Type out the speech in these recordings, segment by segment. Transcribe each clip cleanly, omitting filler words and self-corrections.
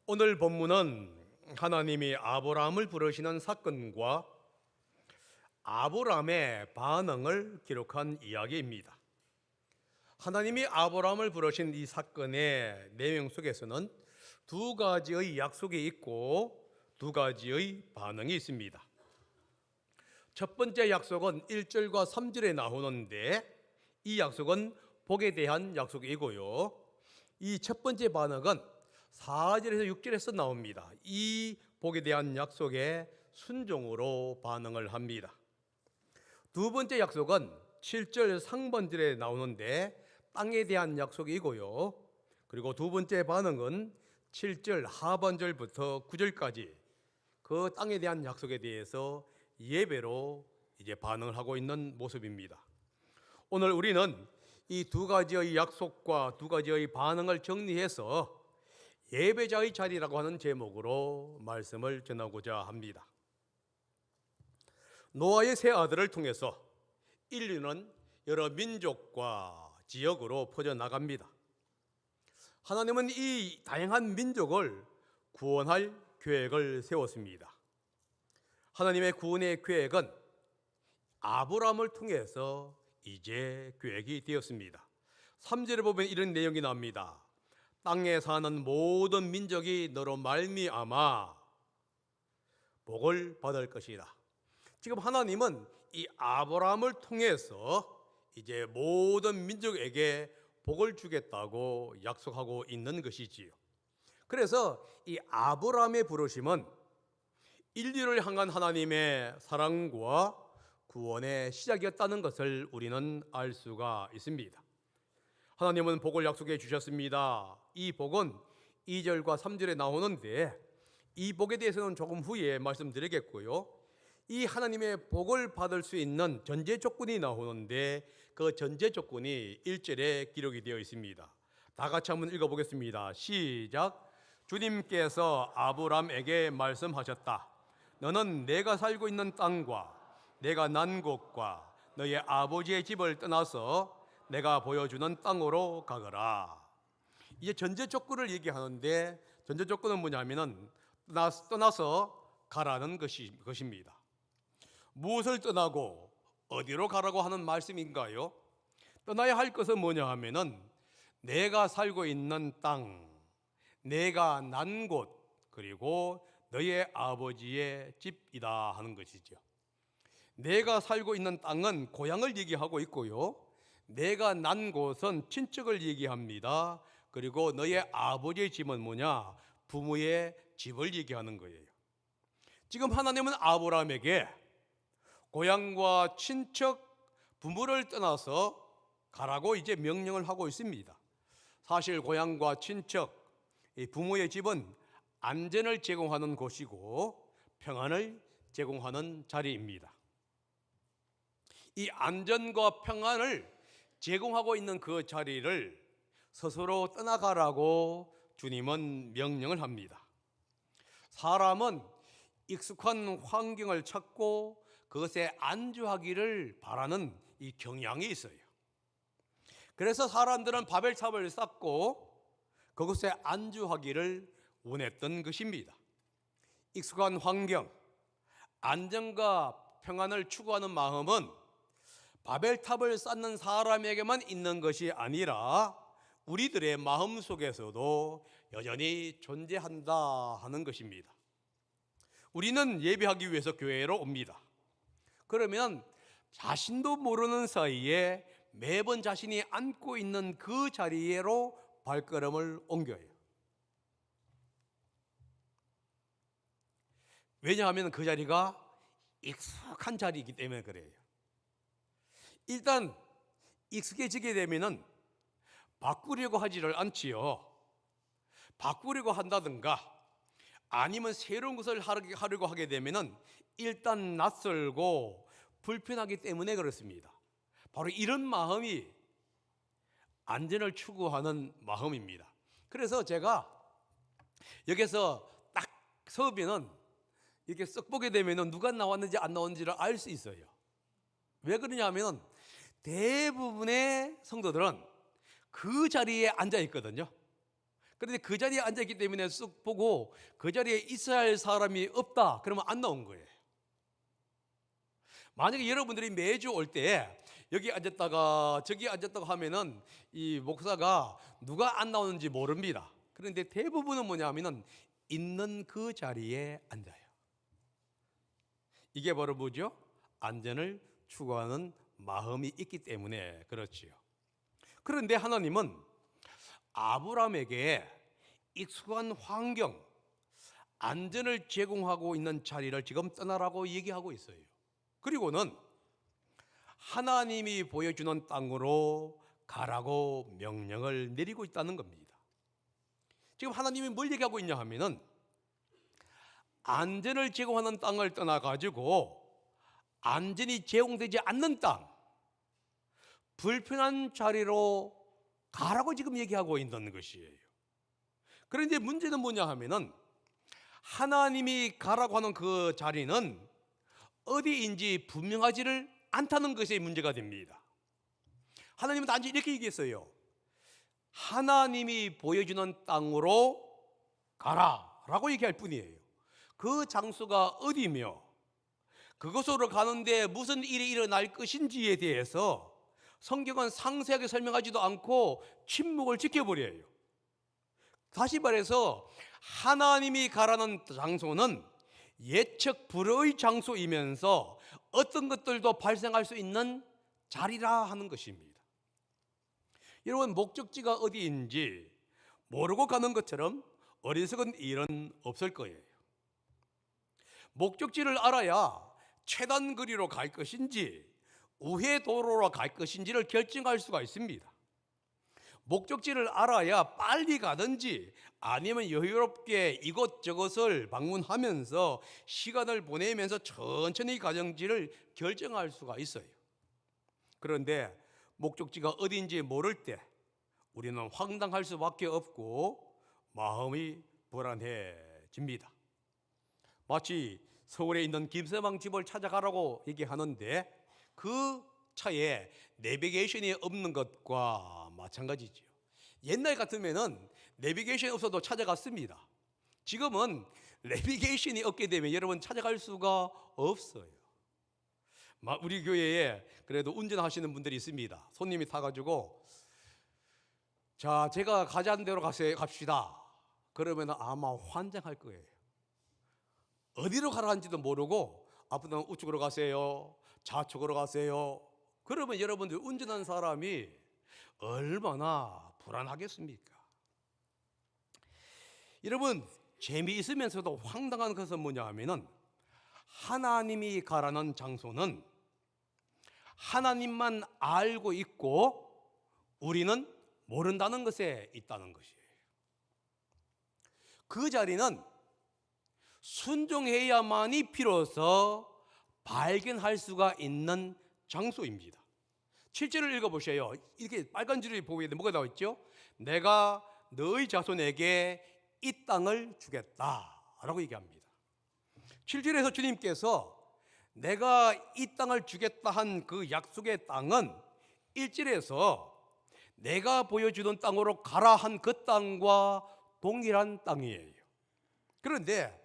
오늘 본문은 하나님이 아브라함을 부르시는 사건과 아브라함의 반응을 기록한 이야기입니다. 하나님이 아브라함을 부르신 이 사건의 내용 속에서는 두 가지의 약속이 있고 두 가지의 반응이 있습니다. 첫 번째 약속은 1절과 3절에 나오는데 이 약속은 복에 대한 약속이고요. 이 첫 번째 반응은 4절에서 6절에서 나옵니다. 이 복에 대한 약속에 순종으로 반응을 합니다. 두 번째 약속은 7절 상반절에 나오는데 땅에 대한 약속이고요. 그리고 두 번째 반응은 7절 하반절부터 9절까지 그 땅에 대한 약속에 대해서 예배로 이제 반응을 하고 있는 모습입니다. 오늘 우리는 이 두 가지의 약속과 두 가지의 반응을 정리해서 예배자의 자리라고 하는 제목으로 말씀을 전하고자 합니다. 노아의 세 아들을 통해서 인류는 여러 민족과 지역으로 퍼져나갑니다. 하나님은 이 다양한 민족을 구원할 계획을 세웠습니다. 하나님의 구원의 계획은 아브라함을 통해서 이제 계획이 되었습니다. 3절에 보면 이런 내용이 나옵니다. 땅에 사는 모든 민족이 너로 말미암아 복을 받을 것이다. 지금 하나님은 이 아브라함을 통해서 이제 모든 민족에게 복을 주겠다고 약속하고 있는 것이지요. 그래서 이 아브라함의 부르심은 인류를 향한 하나님의 사랑과 구원의 시작이었다는 것을 우리는 알 수가 있습니다. 하나님은 복을 약속해 주셨습니다. 이 복은 2절과 3절에 나오는데 이 복에 대해서는 조금 후에 말씀드리겠고요. 이 하나님의 복을 받을 수 있는 전제 조건이 나오는데 그 전제 조건이 1절에 기록이 되어 있습니다. 다 같이 한번 읽어보겠습니다. 시작. 주님께서 아브람에게 말씀하셨다. 너는 내가 살고 있는 땅과 내가 난 곳과 너의 아버지의 집을 떠나서 내가 보여주는 땅으로 가거라. 이제 전제 조건을 얘기하는데 전제 조건은 뭐냐면은 떠나서 가라는 것입니다. 무엇을 떠나고 어디로 가라고 하는 말씀인가요? 떠나야 할 것은 뭐냐 하면은 내가 살고 있는 땅, 내가 난 곳, 그리고 너의 아버지의 집이다 하는 것이죠. 내가 살고 있는 땅은 고향을 얘기하고 있고요. 내가 난 곳은 친척을 얘기합니다. 그리고 너의 아버지의 집은 뭐냐? 부모의 집을 얘기하는 거예요. 지금 하나님은 아브라함에게 고향과 친척, 부모를 떠나서 가라고 이제 명령을 하고 있습니다. 사실 고향과 친척, 부모의 집은 안전을 제공하는 곳이고 평안을 제공하는 자리입니다. 이 안전과 평안을 제공하고 있는 그 자리를 스스로 떠나가라고 주님은 명령을 합니다. 사람은 익숙한 환경을 찾고 그것에 안주하기를 바라는 이 경향이 있어요. 그래서 사람들은 바벨탑을 쌓고 그것에 안주하기를 원했던 것입니다. 익숙한 환경, 안정과 평안을 추구하는 마음은 바벨탑을 쌓는 사람에게만 있는 것이 아니라 우리들의 마음 속에서도 여전히 존재한다 하는 것입니다. 우리는 예배하기 위해서 교회로 옵니다. 그러면 자신도 모르는 사이에 매번 자신이 앉고 있는 그 자리로 발걸음을 옮겨요. 왜냐하면 그 자리가 익숙한 자리이기 때문에 그래요. 일단 익숙해지게 되면은 바꾸려고 하지를 않지요. 바꾸려고 한다든가 아니면 새로운 것을 하려고 하게 되면은 일단 낯설고 불편하기 때문에 그렇습니다. 바로 이런 마음이 안전을 추구하는 마음입니다. 그래서 제가 여기서 딱 서면 이렇게 쓱 보게 되면은 누가 나왔는지 안 나왔는지를 알 수 있어요. 왜 그러냐면 대부분의 성도들은 그 자리에 앉아 있거든요. 그런데 그 자리에 앉아있기 때문에 쓱 보고 그 자리에 있어야 할 사람이 없다 그러면 안 나온 거예요. 만약에 여러분들이 매주 올 때 여기 앉았다가 저기 앉았다가 하면은 이 목사가 누가 안 나오는지 모릅니다. 그런데 대부분은 뭐냐면은 있는 그 자리에 앉아요. 이게 바로 뭐죠? 안전을 추구하는 마음이 있기 때문에 그렇지요. 그런데 하나님은 아브라함에게 익숙한 환경, 안전을 제공하고 있는 자리를 지금 떠나라고 얘기하고 있어요. 그리고는 하나님이 보여주는 땅으로 가라고 명령을 내리고 있다는 겁니다. 지금 하나님이 뭘 얘기하고 있냐 하면은 안전을 제공하는 땅을 떠나가지고 안전이 제공되지 않는 땅, 불편한 자리로 가라고 지금 얘기하고 있는 것이에요. 그런데 문제는 뭐냐 하면은 하나님이 가라고 하는 그 자리는 어디인지 분명하지를 않다는 것이 문제가 됩니다. 하나님은 단지 이렇게 얘기했어요. 하나님이 보여주는 땅으로 가라라고 얘기할 뿐이에요. 그 장소가 어디며 그곳으로 가는데 무슨 일이 일어날 것인지에 대해서 성경은 상세하게 설명하지도 않고 침묵을 지켜버려요. 다시 말해서 하나님이 가라는 장소는 예측 불허의 장소이면서 어떤 것들도 발생할 수 있는 자리라 하는 것입니다. 여러분, 목적지가 어디인지 모르고 가는 것처럼 어리석은 일은 없을 거예요. 목적지를 알아야 최단 거리로 갈 것인지 우회 도로로 갈 것인지를 결정할 수가 있습니다. 목적지를 알아야 빨리 가든지 아니면 여유롭게 이곳저곳을 방문하면서 시간을 보내면서 천천히 가는지를 결정할 수가 있어요. 그런데 목적지가 어딘지 모를 때 우리는 황당할 수밖에 없고 마음이 불안해집니다. 마치 서울에 있는 김서방 집을 찾아가라고 얘기하는데 그 차에 내비게이션이 없는 것과 마찬가지죠. 옛날 같으면은 내비게이션이 없어도 찾아갔습니다. 지금은 내비게이션이 없게 되면 여러분 찾아갈 수가 없어요. 우리 교회에 그래도 운전하시는 분들이 있습니다. 손님이 타가지고 자, 제가 가자는 대로 갑시다. 그러면 아마 환장할 거예요. 어디로 가라는지도 모르고 앞으로 우측으로 가세요, 좌측으로 가세요. 그러면 여러분들 운전하는 사람이 얼마나 불안하겠습니까? 여러분, 재미있으면서도 황당한 것은 뭐냐 하면은 하나님이 가라는 장소는 하나님만 알고 있고 우리는 모른다는 것에 있다는 것이에요. 그 자리는 순종해야만이 비로소 발견할 수가 있는 장소입니다. 7절을 읽어보세요. 이렇게 빨간 줄이 보이는데 뭐가 나와 있죠? 내가 너희 자손에게 이 땅을 주겠다라고 얘기합니다. 7절에서 주님께서 내가 이 땅을 주겠다 한 그 약속의 땅은 1절에서 내가 보여주는 땅으로 가라 한 그 땅과 동일한 땅이에요. 그런데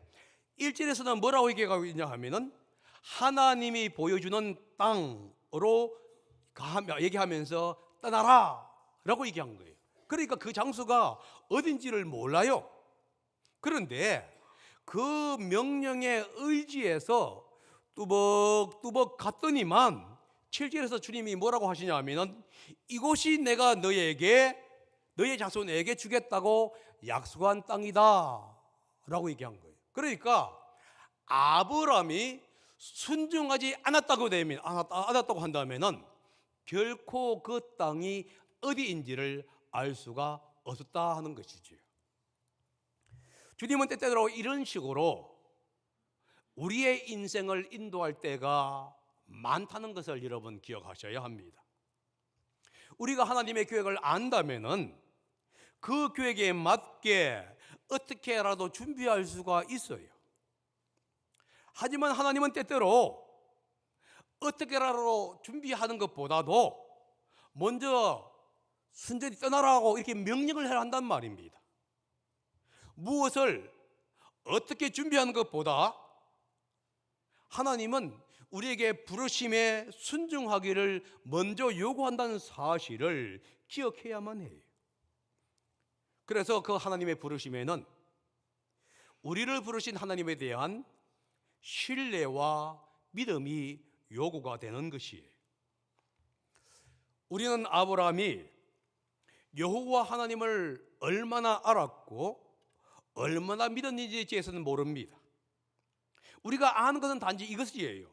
1절에서는 뭐라고 얘기하고 있냐 하면은 하나님이 보여주는 땅으로 얘기하면서 떠나라 라고 얘기한 거예요. 그러니까 그 장소가 어딘지를 몰라요. 그런데 그 명령에 의지해서 뚜벅뚜벅 갔더니만 7절에서 주님이 뭐라고 하시냐면은 이곳이 내가 너의 자손에게 주겠다고 약속한 땅이다 라고 얘기한 거예요. 그러니까 아브라함이 순종하지 않았다고 한다면은 결코 그 땅이 어디인지를 알 수가 없었다 하는 것이지요. 주님은 때때로 이런 식으로 우리의 인생을 인도할 때가 많다는 것을 여러분 기억하셔야 합니다. 우리가 하나님의 계획을 안다면은 그 계획에 맞게 어떻게라도 준비할 수가 있어요. 하지만 하나님은 때때로 어떻게라도 준비하는 것보다도 먼저 순전히 떠나라고 이렇게 명령을 해야 한단 말입니다. 무엇을 어떻게 준비하는 것보다 하나님은 우리에게 부르심에 순종하기를 먼저 요구한다는 사실을 기억해야만 해요. 그래서 그 하나님의 부르심에는 우리를 부르신 하나님에 대한 신뢰와 믿음이 요구가 되는 것이에요. 우리는 아브라함이 여호와 하나님을 얼마나 알았고 얼마나 믿었는지에 대해서는 모릅니다. 우리가 아는 것은 단지 이것이에요.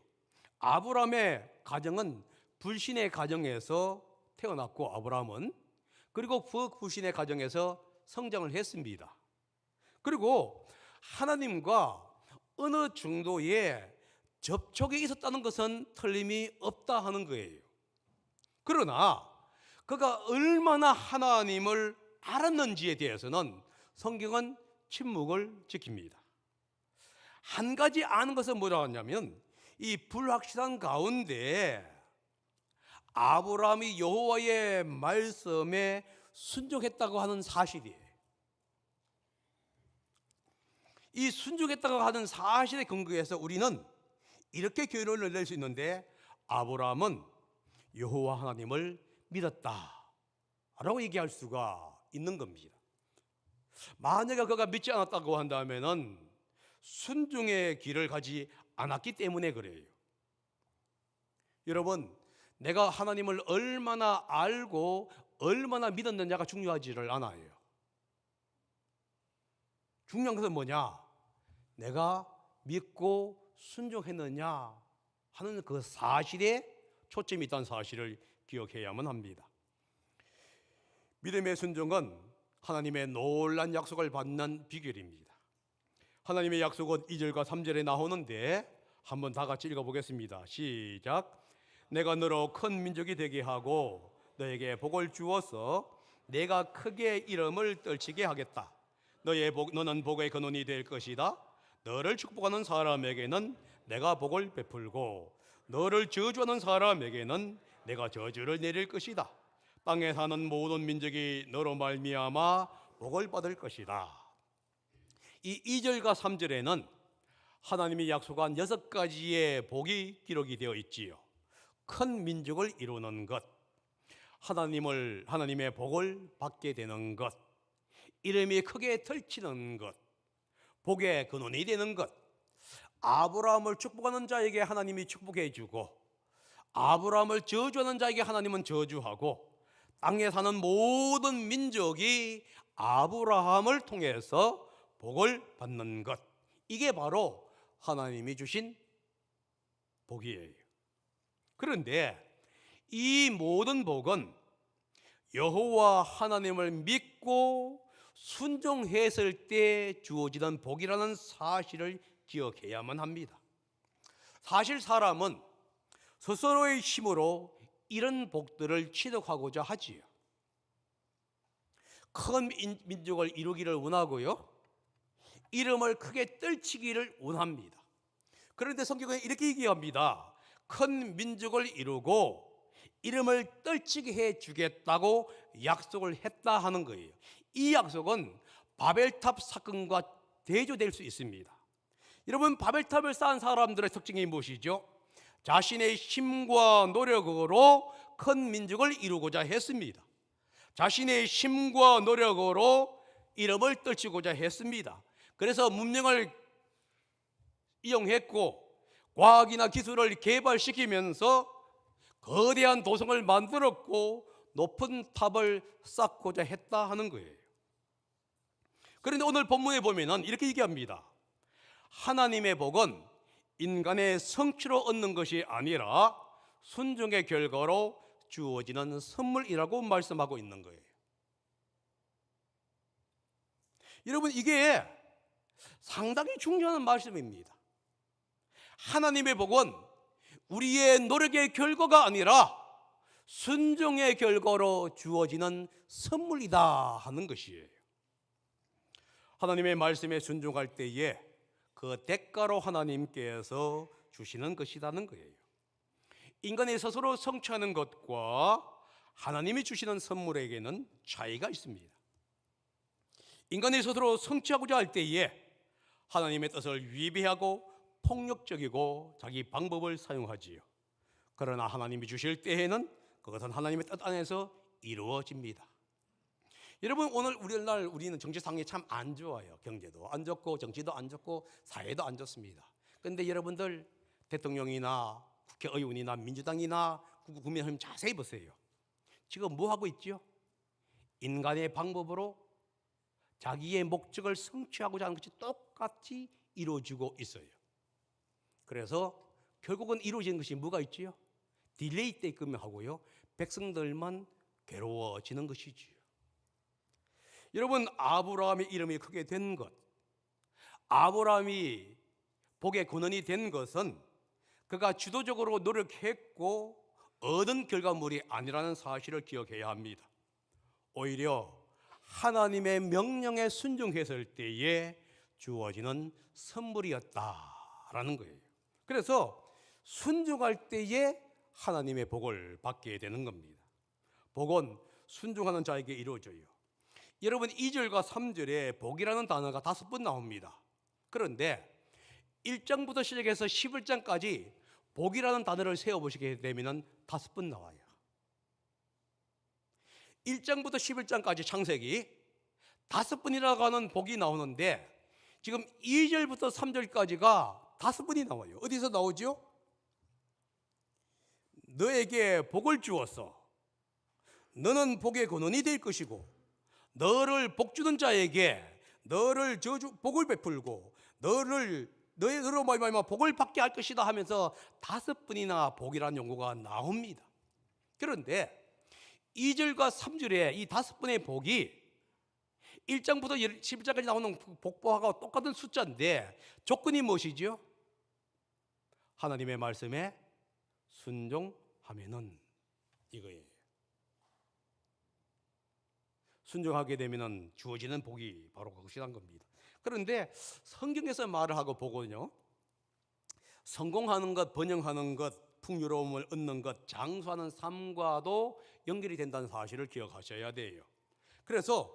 아브라함의 가정은 불신의 가정에서 태어났고, 아브라함은 그리고 그 불신의 가정에서 성장을 했습니다. 그리고 하나님과 어느 정도의 접촉이 있었다는 것은 틀림이 없다 하는 거예요. 그러나 그가 얼마나 하나님을 알았는지에 대해서는 성경은 침묵을 지킵니다. 한 가지 아는 것은 뭐라고 하냐면, 이 불확실한 가운데 아브라함이 여호와의 말씀에 순종했다고 하는 사실이에요. 이 순종했다고 하는 사실에 근거해서 우리는 이렇게 결론을 낼 수 있는데, 아브라함은 여호와 하나님을 믿었다라고 얘기할 수가 있는 겁니다. 만약에 그가 믿지 않았다고 한다면은 순종의 길을 가지 않았기 때문에 그래요. 여러분, 내가 하나님을 얼마나 알고 얼마나 믿었느냐가 중요하지를 않아요. 중요한 것은 뭐냐? 내가 믿고 순종했느냐 하는 그 사실에 초점이 있다는 사실을 기억해야만 합니다. 믿음의 순종은 하나님의 놀라운 약속을 받는 비결입니다. 하나님의 약속은 2절과 3절에 나오는데 한번 다 같이 읽어보겠습니다. 시작. 내가 너로 큰 민족이 되게 하고 너에게 복을 주어서 내가 크게 이름을 떨치게 하겠다. 너는 복의 근원이 될 것이다. 너를 축복하는 사람에게는 내가 복을 베풀고 너를 저주하는 사람에게는 내가 저주를 내릴 것이다. 땅에 사는 모든 민족이 너로 말미암아 복을 받을 것이다. 이 2절과 3절에는 하나님이 약속한 6가지의 복이 기록이 되어 있지요. 큰 민족을 이루는 것, 하나님의 복을 받게 되는 것, 이름이 크게 펼치는 것, 복의 근원이 되는 것, 아브라함을 축복하는 자에게 하나님이 축복해 주고 아브라함을 저주하는 자에게 하나님은 저주하고 땅에 사는 모든 민족이 아브라함을 통해서 복을 받는 것, 이게 바로 하나님이 주신 복이에요. 그런데 이 모든 복은 여호와 하나님을 믿고 순종했을 때 주어지는 복이라는 사실을 기억해야만 합니다. 사실 사람은 스스로의 힘으로 이런 복들을 취득하고자 하지요. 큰 민족을 이루기를 원하고요, 이름을 크게 떨치기를 원합니다. 그런데 성경은 이렇게 얘기합니다. 큰 민족을 이루고 이름을 떨치게 해 주겠다고 약속을 했다 하는 거예요. 이 약속은 바벨탑 사건과 대조될 수 있습니다. 여러분, 바벨탑을 쌓은 사람들의 특징이 무엇이죠? 자신의 힘과 노력으로 큰 민족을 이루고자 했습니다. 자신의 힘과 노력으로 이름을 떨치고자 했습니다. 그래서 문명을 이용했고 과학이나 기술을 개발시키면서 거대한 도성을 만들었고 높은 탑을 쌓고자 했다 하는 거예요. 그런데 오늘 본문에 보면은 이렇게 얘기합니다. 하나님의 복은 인간의 성취로 얻는 것이 아니라 순종의 결과로 주어지는 선물이라고 말씀하고 있는 거예요. 여러분, 이게 상당히 중요한 말씀입니다. 하나님의 복은 우리의 노력의 결과가 아니라 순종의 결과로 주어지는 선물이다 하는 것이에요. 하나님의 말씀에 순종할 때에 그 대가로 하나님께서 주시는 것이라는 거예요. 인간이 스스로 성취하는 것과 하나님이 주시는 선물에게는 차이가 있습니다. 인간이 스스로 성취하고자 할 때에 하나님의 뜻을 위배하고 폭력적이고 자기 방법을 사용하지요. 그러나 하나님이 주실 때에는 그것은 하나님의 뜻 안에서 이루어집니다. 여러분, 오늘 오늘날 우리는 정치 상황이 참 안 좋아요. 경제도 안 좋고 정치도 안 좋고 사회도 안 좋습니다. 그런데 여러분들 대통령이나 국회의원이나 민주당이나 국민의힘 자세히 보세요. 지금 뭐 하고 있죠? 인간의 방법으로 자기의 목적을 성취하고자 하는 것이 똑같이 이루어지고 있어요. 그래서 결국은 이루어지는 것이 뭐가 있지요? 딜레이 때끔 하고요. 백성들만 괴로워지는 것이지요. 여러분, 아브라함의 이름이 크게 된 것, 아브라함이 복의 근원이 된 것은 그가 주도적으로 노력했고 얻은 결과물이 아니라는 사실을 기억해야 합니다. 오히려 하나님의 명령에 순종했을 때에 주어지는 선물이었다라는 거예요. 그래서 순종할 때에 하나님의 복을 받게 되는 겁니다. 복은 순종하는 자에게 이루어져요. 여러분, 2절과 3절에 복이라는 단어가 5번 나옵니다. 그런데 1장부터 시작해서 11장까지 복이라는 단어를 세어보시게 되면 5번 나와요. 1장부터 11장까지 창세기 5번이라고 하는 복이 나오는데 지금 2절부터 3절까지가 5번이 나와요. 어디서 나오죠? 너에게 복을 주어서 너는 복의 근원이 될 것이고 너를 복주는 자에게 너를 복을 베풀고 너로 말미암아 복을 받게 할 것이다 하면서 5번이나 복이라는 용어가 나옵니다. 그런데 2절과 3절에 이 5번의 복이 1장부터 11장까지 나오는 복보하고 똑같은 숫자인데 조건이 무엇이죠? 하나님의 말씀에 순종하면은 이거예요. 순종하게 되면은 주어지는 복이 바로 그것이란 겁니다. 그런데 성경에서 말을 하고 보거든요. 성공하는 것, 번영하는 것, 풍요로움을 얻는 것, 장수하는 삶과도 연결이 된다는 사실을 기억하셔야 돼요. 그래서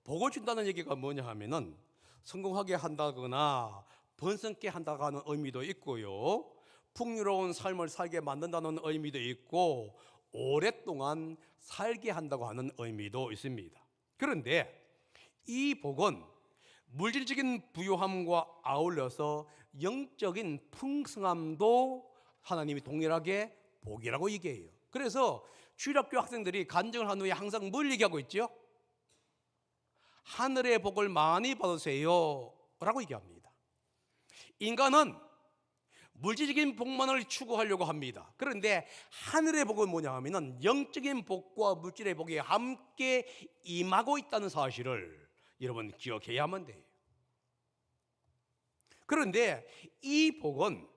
복을 준다는 얘기가 뭐냐 하면은 성공하게 한다거나 번성케 한다고 하는 의미도 있고요. 풍요로운 삶을 살게 만든다는 의미도 있고 오랫동안 살게 한다고 하는 의미도 있습니다. 그런데 이 복은 물질적인 부유함과 아울러서 영적인 풍성함도 하나님이 동일하게 복이라고 얘기해요. 그래서 주일학교 학생들이 간증을 한 후에 항상 뭘 얘기하고 있죠? 하늘의 복을 많이 받으세요 라고 얘기합니다. 인간은 물질적인 복만을 추구하려고 합니다. 그런데 하늘의 복은 뭐냐 하면 영적인 복과 물질의 복이 함께 임하고 있다는 사실을 여러분 기억해야만 돼요. 그런데 이 복은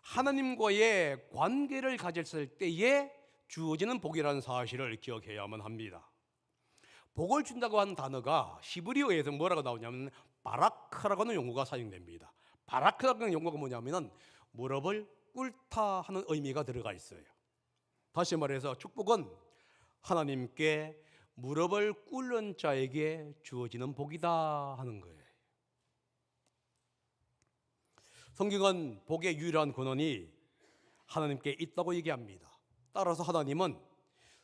하나님과의 관계를 가졌을 때에 주어지는 복이라는 사실을 기억해야만 합니다. 복을 준다고 하는 단어가 히브리어에서 뭐라고 나오냐면 바라크라고 하는 용어가 사용됩니다. 바라크라고 하는 용어가 뭐냐면 무릎을 꿇다 하는 의미가 들어가 있어요. 다시 말해서 축복은 하나님께 무릎을 꿇는 자에게 주어지는 복이다 하는 거예요. 성경은 복의 유일한 근원이 하나님께 있다고 얘기합니다. 따라서 하나님은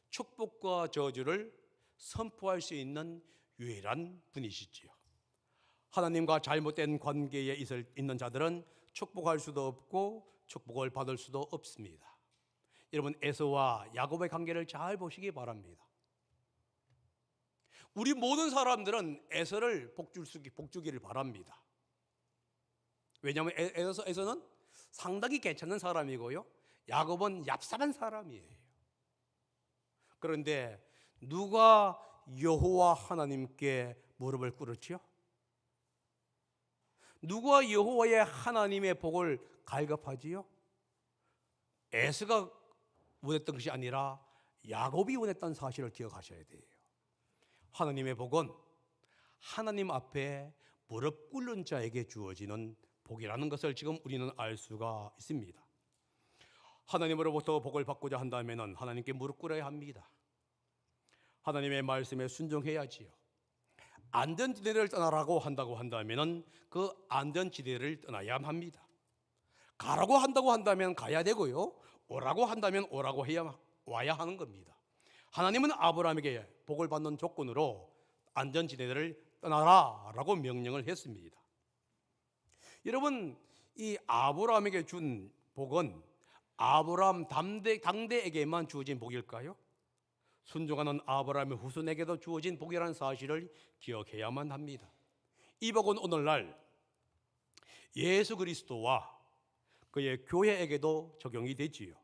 축복과 저주를 선포할 수 있는 유일한 분이시지요. 하나님과 잘못된 관계에 있는 자들은 축복할 수도 없고 축복을 받을 수도 없습니다. 여러분, 에서와 야곱의 관계를 잘 보시기 바랍니다. 우리 모든 사람들은 에서를 복주기를 바랍니다. 왜냐하면 에서는 상당히 괜찮은 사람이고요, 야곱은 얍삽한 사람이에요. 그런데 누가 여호와 하나님께 무릎을 꿇었지요? 누가 여호와의 하나님의 복을 갈급하지요? 에서가 원했던 것이 아니라 야곱이 원했다는 사실을 기억하셔야 돼요. 하나님의 복은 하나님 앞에 무릎 꿇는 자에게 주어지는 복이라는 것을 지금 우리는 알 수가 있습니다. 하나님으로부터 복을 받고자 한다면 하나님께 무릎 꿇어야 합니다. 하나님의 말씀에 순종해야지요. 안전지대를 떠나라고 한다고 한다면 그 안전지대를 떠나야 합니다. 가라고 한다고 한다면 가야 되고요, 오라고 한다면 오라고 와야 하는 겁니다. 하나님은 아브라함에게 복을 받는 조건으로 안전지대를 떠나라라고 명령을 했습니다. 여러분, 이 아브라함에게 준 복은 아브라함 당대에게만 주어진 복일까요? 순종하는 아브라함의 후손에게도 주어진 복이라는 사실을 기억해야만 합니다. 이 복은 오늘날 예수 그리스도와 그의 교회에게도 적용이 되지요.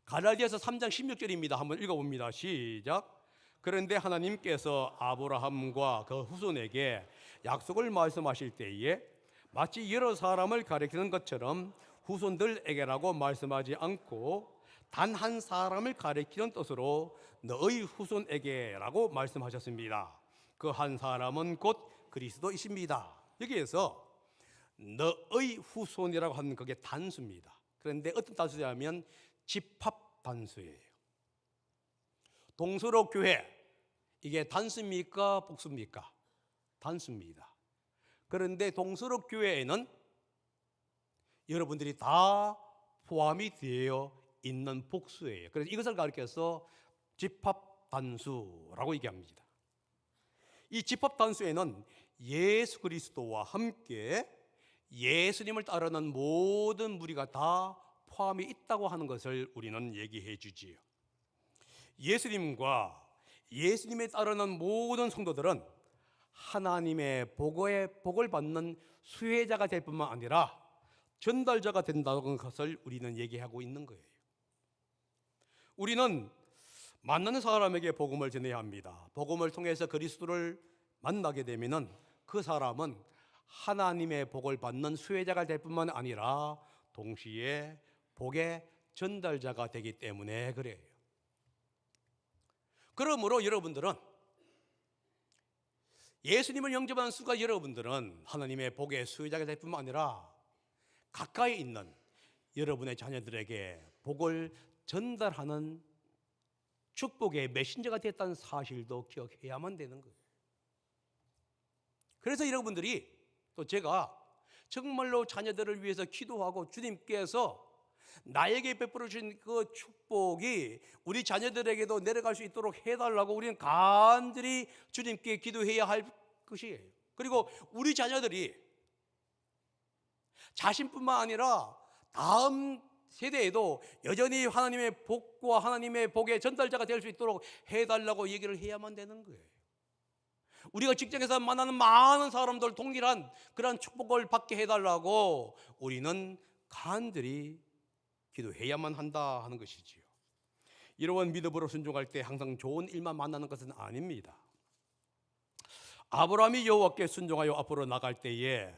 갈라디아서 3장 16절입니다. 한번 읽어봅니다. 시작. 그런데 하나님께서 아브라함과 그 후손에게 약속을 말씀하실 때에 마치 여러 사람을 가리키는 것처럼 후손들에게라고 말씀하지 않고 단 한 사람을 가리키는 뜻으로 너의 후손에게라고 말씀하셨습니다. 그 한 사람은 곧 그리스도이십니다. 여기에서 너의 후손이라고 하는 그게 단수입니다. 그런데 어떤 단수냐면 집합 단수예요. 동서로 교회, 이게 단수입니까 복수입니까? 단수입니다. 그런데 동서로 교회에는 여러분들이 다 포함이 되어 있는 복수예요. 그래서 이것을 가리켜서 집합 단수라고 얘기합니다. 이 집합 단수에는 예수 그리스도와 함께 예수님을 따르는 모든 무리가 다 포함이 있다고 하는 것을 우리는 얘기해 주지요. 예수님과 예수님에 따르는 모든 성도들은 하나님의 복을 받는 수혜자가 될 뿐만 아니라 전달자가 된다는 것을 우리는 얘기하고 있는 거예요. 우리는 만나는 사람에게 복음을 전해야 합니다. 복음을 통해서 그리스도를 만나게 되면은 그 사람은 하나님의 복을 받는 수혜자가 될 뿐만 아니라 동시에 복의 전달자가 되기 때문에 그래요. 그러므로 여러분들은 예수님을 영접한 순간 여러분들은 하나님의 복의 수혜자가 될 뿐만 아니라 가까이 있는 여러분의 자녀들에게 복을 전달하는 축복의 메신저가 됐다는 사실도 기억해야만 되는 거예요. 그래서 여러분들이 또 제가 정말로 자녀들을 위해서 기도하고 주님께서 나에게 베풀어 주신 그 축복이 우리 자녀들에게도 내려갈 수 있도록 해달라고 우리는 간절히 주님께 기도해야 할 것이에요. 그리고 우리 자녀들이 자신뿐만 아니라 다음 세대에도 여전히 하나님의 복과 하나님의 복의 전달자가 될 수 있도록 해달라고 얘기를 해야만 되는 거예요. 우리가 직장에서 만나는 많은 사람들 동일한 그런 축복을 받게 해달라고 우리는 간절히 기도해야만 한다 하는 것이지요. 이러한 믿음으로 순종할 때 항상 좋은 일만 만나는 것은 아닙니다. 아브라함이 여호와께 순종하여 앞으로 나갈 때에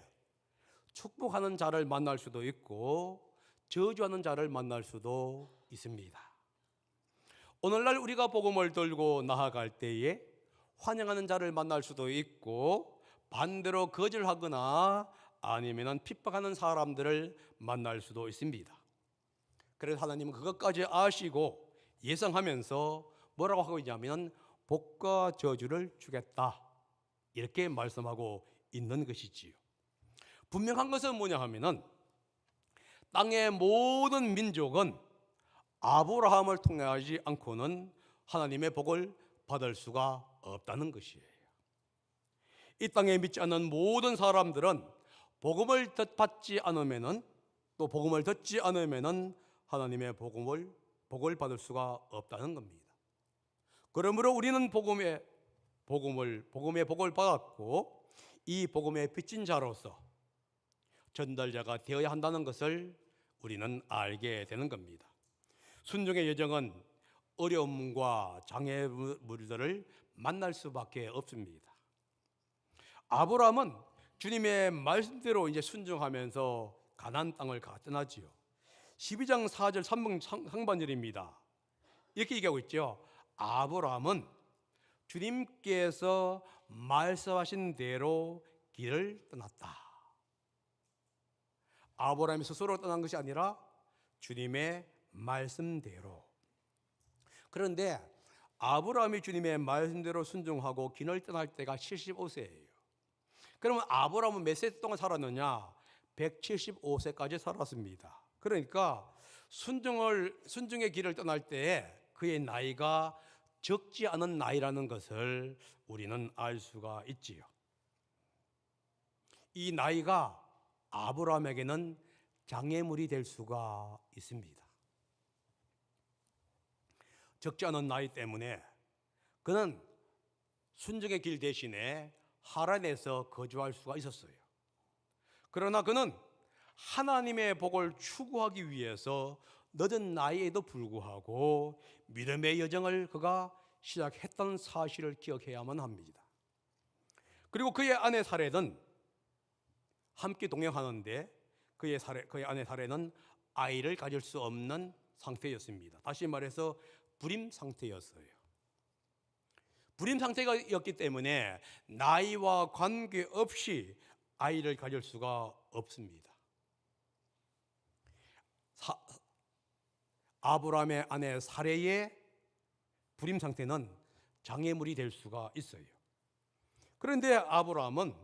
축복하는 자를 만날 수도 있고 저주하는 자를 만날 수도 있습니다. 오늘날 우리가 복음을 들고 나아갈 때에 환영하는 자를 만날 수도 있고 반대로 거절하거나 아니면 핍박하는 사람들을 만날 수도 있습니다. 그래서 하나님은 그것까지 아시고 예상하면서 뭐라고 하고 있냐면 복과 저주를 주겠다 이렇게 말씀하고 있는 것이지요. 분명한 것은 뭐냐 하면은 땅의 모든 민족은 아브라함을 통하지 않고는 하나님의 복을 받을 수가 없다는 것이에요. 이 땅에 믿지 않는 모든 사람들은 복음을 받지 않으면은 또 복음을 듣지 않으면은 하나님의 복을 받을 수가 없다는 겁니다. 그러므로 우리는 복음의 복을 받았고 이 복음의 빚진 자로서 전달자가 되어야 한다는 것을 우리는 알게 되는 겁니다. 순종의 여정은 어려움과 장애물들을 만날 수밖에 없습니다. 아브라함은 주님의 말씀대로 이제 순종하면서 가나안 땅을 떠나지요. 12장 4절 상반절입니다. 이렇게 얘기하고 있죠. 아브라함은 주님께서 말씀하신 대로 길을 떠났다. 아브라함이 스스로 떠난 것이 아니라 주님의 말씀대로. 그런데 아브라함이 주님의 말씀대로 순종하고 기를 떠날 때가 75세예요. 그러면 아브라함은 몇 세 동안 살았느냐? 175세까지 살았습니다. 그러니까 순종의 길을 떠날 때에 그의 나이가 적지 않은 나이라는 것을 우리는 알 수가 있지요. 이 나이가 아브라함에게는 장애물이 될 수가 있습니다. 적지 않은 나이 때문에 그는 순종의 길 대신에 하란에서 거주할 수가 있었어요. 그러나 그는 하나님의 복을 추구하기 위해서 늦은 나이에도 불구하고 믿음의 여정을 그가 시작했던 사실을 기억해야만 합니다. 그리고 그의 아내 사레는 함께 동행하는데 그의 아내 사레는 아이를 가질 수 없는 상태였습니다. 다시 말해서 불임 상태였어요. 불임 상태였기 때문에 나이와 관계없이 아이를 가질 수가 없습니다. 아브라함의 아내 사레의 불임 상태는 장애물이 될 수가 있어요. 그런데 아브라함은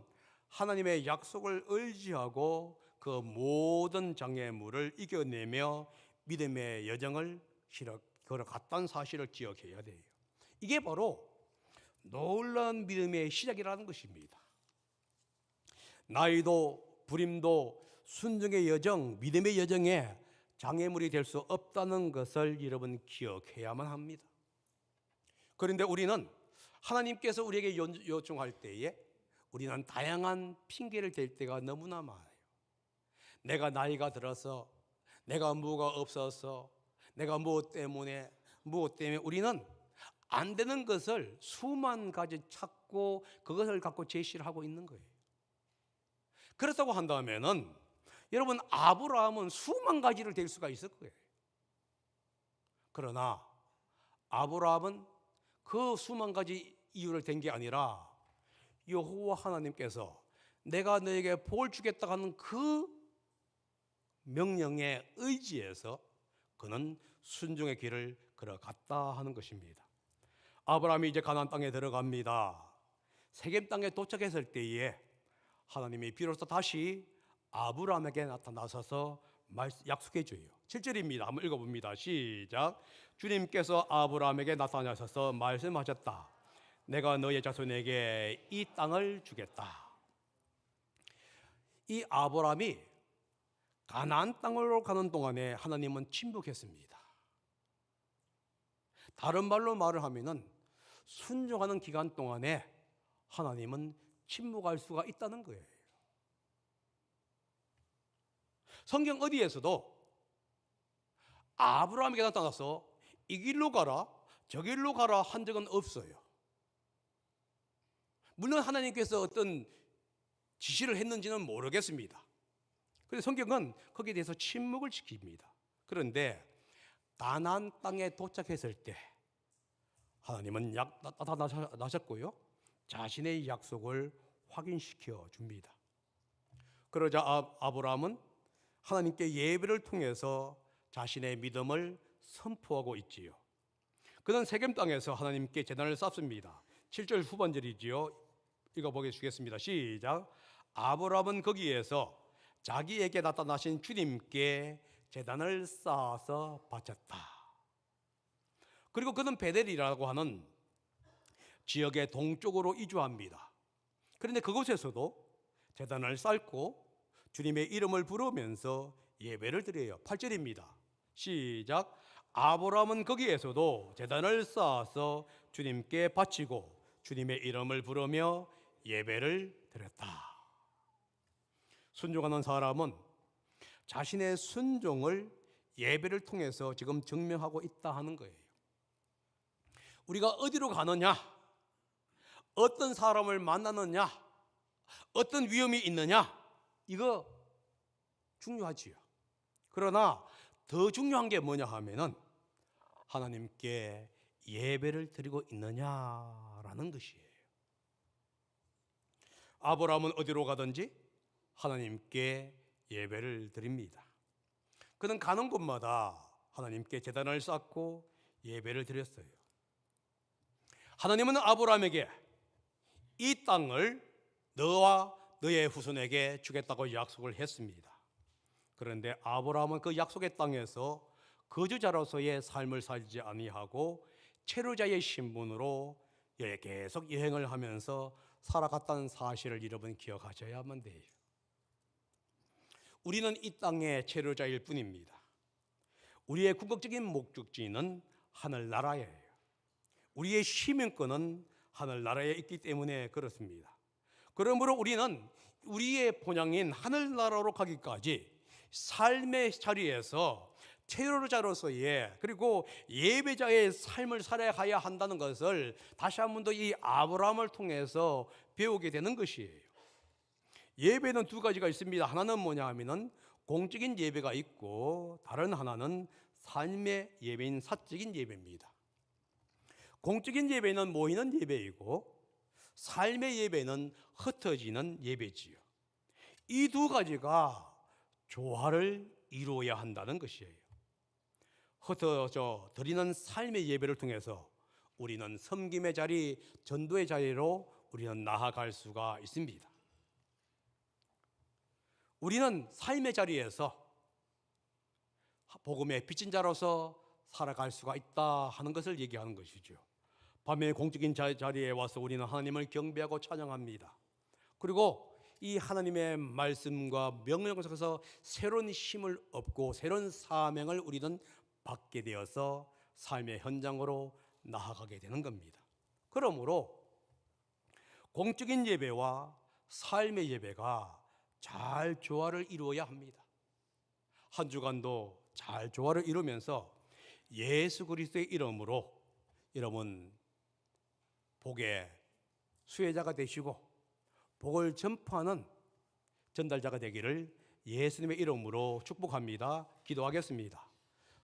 하나님의 약속을 의지하고 그 모든 장애물을 이겨내며 믿음의 여정을 걸어갔다는 사실을 기억해야 돼요. 이게 바로 놀라운 믿음의 시작이라는 것입니다. 나이도 불임도 순종의 여정, 믿음의 여정에 장애물이 될 수 없다는 것을 여러분 기억해야만 합니다. 그런데 우리는 하나님께서 우리에게 요청할 때에 우리는 다양한 핑계를 댈 때가 너무나 많아요. 내가 나이가 들어서, 내가 뭐가 없어서, 내가 무엇 때문에 우리는 안 되는 것을 수만 가지 찾고 그것을 갖고 제시를 하고 있는 거예요. 그렇다고 한다면은 여러분 아브라함은 수만 가지를 댈 수가 있을 거예요. 그러나 아브라함은 그 수만 가지 이유를 댄 게 아니라 여호와 하나님께서 내가 너에게 복을 주겠다 하는 그 명령에 의지해서 그는 순종의 길을 걸어갔다 하는 것입니다. 아브라함이 이제 가나안 땅에 들어갑니다. 세겜 땅에 도착했을 때에 하나님이 비로소 다시 아브라함에게 나타나셔서 약속해 줘요. 7절입니다. 한번 읽어봅니다. 시작. 주님께서 아브라함에게 나타나셔서 말씀하셨다. 내가 너의 자손에게 이 땅을 주겠다. 이 아브라함이 가나안 땅으로 가는 동안에 하나님은 침묵했습니다. 다른 말로 말을 하면은 순종하는 기간 동안에 하나님은 침묵할 수가 있다는 거예요. 성경 어디에서도 아브라함에게 나타나서 이 길로 가라, 저 길로 가라 한 적은 없어요. 물론 하나님께서 어떤 지시를 했는지는 모르겠습니다. 그런데 성경은 거기에 대해서 침묵을 지킵니다. 그런데 가나안 땅에 도착했을 때 하나님은 나타나셨고요, 자신의 약속을 확인시켜 줍니다. 그러자 아브라함은 하나님께 예배를 통해서 자신의 믿음을 선포하고 있지요. 그는 세겜 땅에서 하나님께 제단을 쌓습니다. 7절 후반절이지요. 읽어보겠습니다. 시작. 아브라함은 거기에서 자기에게 나타나신 주님께 제단을 쌓아서 바쳤다. 그리고 그는 베델이라고 하는 지역의 동쪽으로 이주합니다. 그런데 그곳에서도 제단을 쌓고 주님의 이름을 부르면서 예배를 드려요. 8절입니다. 시작. 아브라함은 거기에서도 제단을 쌓아서 주님께 바치고 주님의 이름을 부르며 예배를 드렸다. 순종하는 사람은 자신의 순종을 예배를 통해서 지금 증명하고 있다 하는 거예요. 우리가 어디로 가느냐, 어떤 사람을 만나느냐, 어떤 위험이 있느냐, 이거 중요하지요. 그러나 더 중요한 게 뭐냐 하면은 하나님께 예배를 드리고 있느냐라는 것이에요. 아브라함은 어디로 가든지 하나님께 예배를 드립니다. 그는 가는 곳마다 하나님께 제단을 쌓고 예배를 드렸어요. 하나님은 아브라함에게 이 땅을 너와 너의 후손에게 주겠다고 약속을 했습니다. 그런데 아브라함은 그 약속의 땅에서 거주자로서의 삶을 살지 아니하고 체류자의 신분으로 계속 여행을 하면서 살아갔다는 사실을 여러분 기억하셔야만 돼요. 우리는 이 땅의 체류자일 뿐입니다. 우리의 궁극적인 목적지는 하늘나라예요. 우리의 시민권은 하늘나라에 있기 때문에 그렇습니다. 그러므로 우리는 우리의 본향인 하늘나라로 가기까지 삶의 자리에서 체류자로서의 그리고 예배자의 삶을 살아가야 한다는 것을 다시 한 번 더 이 아브라함을 통해서 배우게 되는 것이에요. 예배는 두 가지가 있습니다. 하나는 뭐냐 하면은 공적인 예배가 있고 다른 하나는 삶의 예배인 사적인 예배입니다. 공적인 예배는 모이는 예배이고 삶의 예배는 흩어지는 예배지요. 이 두 가지가 조화를 이루어야 한다는 것이에요. 흩어져 드리는 삶의 예배를 통해서 우리는 섬김의 자리, 전도의 자리로 우리는 나아갈 수가 있습니다. 우리는 삶의 자리에서 복음의 빚진 자로서 살아갈 수가 있다 하는 것을 얘기하는 것이죠. 밤에 공적인 자리에 와서 우리는 하나님을 경배하고 찬양합니다. 그리고 이 하나님의 말씀과 명령 속에서 새로운 힘을 얻고 새로운 사명을 우리는 받게 되어서 삶의 현장으로 나아가게 되는 겁니다. 그러므로 공적인 예배와 삶의 예배가 잘 조화를 이루어야 합니다. 한 주간도 잘 조화를 이루면서 예수 그리스도의 이름으로 여러분 복의 수혜자가 되시고 복을 전파하는 전달자가 되기를 예수님의 이름으로 축복합니다. 기도하겠습니다.